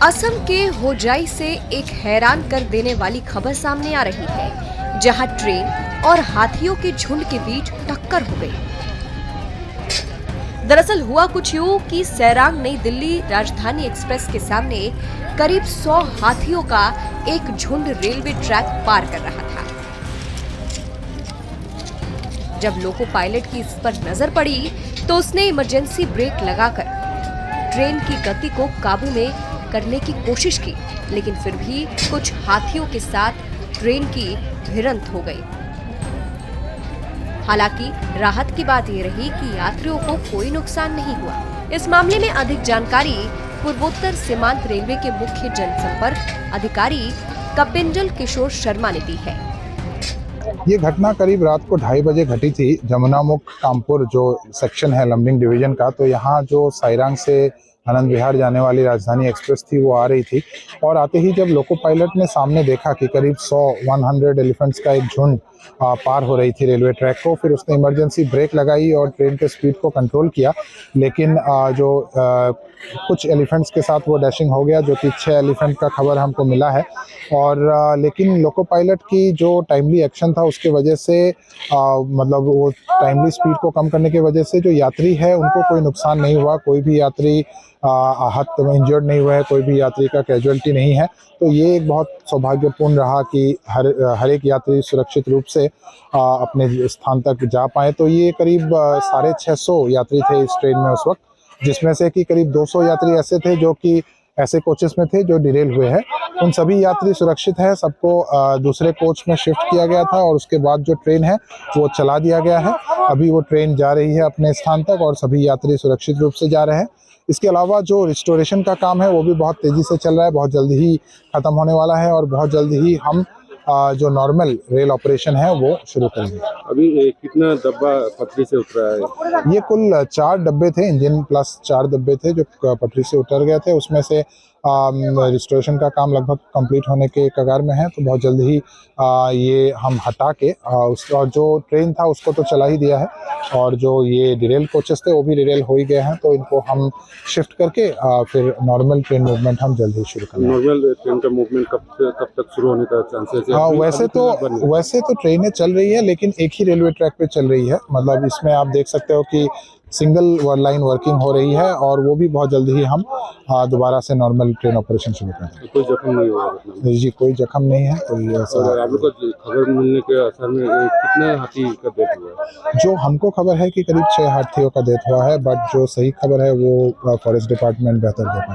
असम के होजाई से एक हैरान कर देने वाली खबर सामने आ रही है, जहां ट्रेन और हाथियों के झुंड के बीच टक्कर हो गई। दरअसल हुआ कुछ यूं कि सैरांग नई दिल्ली राजधानी एक्सप्रेस के सामने करीब 100 हाथियों का एक झुंड रेलवे ट्रैक पार कर रहा था। जब लोको पायलट की इस पर नजर पड़ी तो उसने इमरजेंसी ब्रेक लगाकर ट्रेन की गति को काबू में करने की कोशिश की, लेकिन फिर भी कुछ हाथियों के साथ ट्रेन की भिड़ंत हो गई। हालांकि राहत की बात यह रही कि यात्रियों को कोई नुकसान नहीं हुआ। इस मामले में अधिक जानकारी पूर्वोत्तर सीमांत रेलवे के मुख्य जनसंपर्क अधिकारी कपिंजल किशोर शर्मा ने दी है। ये घटना करीब रात को 2:30 बजे घटी थी। जमुनामुख कामपुर जो सेक्शन है लमडिंग डिवीजन का, तो यहाँ जो साइरांग से आनंद विहार जाने वाली राजधानी एक्सप्रेस थी वो आ रही थी, और आते ही जब लोको पायलट ने सामने देखा कि करीब 100 एलिफेंट्स का एक झुंड पार हो रही थी रेलवे ट्रैक को, फिर उसने इमरजेंसी ब्रेक लगाई और ट्रेन के स्पीड को कंट्रोल किया। लेकिन कुछ एलिफेंट्स के साथ वो डैशिंग हो गया, जो कि 6 एलिफेंट का खबर हमको मिला है। और लेकिन लोको पायलट की जो टाइमली एक्शन था उसके वजह से मतलब वो टाइमली स्पीड को कम करने की वजह से जो यात्री है उनको कोई नुकसान नहीं हुआ। कोई भी यात्री आहत इंजर्ड नहीं हुआ है, कोई भी यात्री का कैजुअलिटी नहीं है। तो ये एक बहुत सौभाग्यपूर्ण रहा कि हर एक यात्री सुरक्षित रूप से अपने स्थान तक जा पाए। तो ये करीब 650 यात्री थे इस ट्रेन में उस वक्त, जिसमें से कि करीब 200 यात्री ऐसे थे जो कि ऐसे कोचेस में थे जो डिरेल हुए हैं। उन सभी यात्री सुरक्षित है, सबको दूसरे कोच में शिफ्ट किया गया था और उसके बाद जो ट्रेन है वो चला दिया गया है। अभी वो ट्रेन जा रही है अपने स्थान तक और सभी यात्री सुरक्षित रूप से जा रहे हैं। इसके अलावा जो रिस्टोरेशन का काम है वो भी बहुत तेज़ी से चल रहा है, बहुत जल्दी ही ख़त्म होने वाला है और बहुत जल्दी ही हम जो नॉर्मल रेल ऑपरेशन है वो शुरू करेंगे। अभी कितना डब्बा पटरी से उतरा है? ये कुल 4 डब्बे थे, इंजन प्लस 4 डब्बे थे जो पटरी से उतर गए थे। उसमें से रिस्टोरेशन का काम लगभग कंप्लीट होने के कगार में है, तो बहुत जल्द ही ये हम हटा के और जो ट्रेन था उसको तो चला ही दिया है, और जो ये डिरेल कोचेस थे वो भी डिरेल हो ही गए हैं। तो इनको हम शिफ्ट करके फिर नॉर्मल ट्रेन मूवमेंट हम जल्द ही शुरू करेंगे। नॉर्मल ट्रेन का मूवमेंट कब तक शुरू होने का चांसेस है? वैसे तो ट्रेनें चल रही है, लेकिन एक ही रेलवे ट्रैक पे चल रही है। मतलब इसमें आप देख सकते हो कि सिंगल लाइन वर्किंग हो रही है, और वो भी बहुत जल्दी ही हम दोबारा से नॉर्मल ट्रेन ऑपरेशन शुरू करेंगे। कोई जख्म नहीं हुआ? जी, कोई जख्म नहीं है, कोई ऐसा। आप लोग को खबर मिलने के असर में कितने हाथी का डेथ हुआ है? जो हमको खबर है कि करीब 6 हाथियों का डेथ हुआ है, बट जो सही खबर है वो फॉरेस्ट डिपार्टमेंट बेहतर दे पाएगा।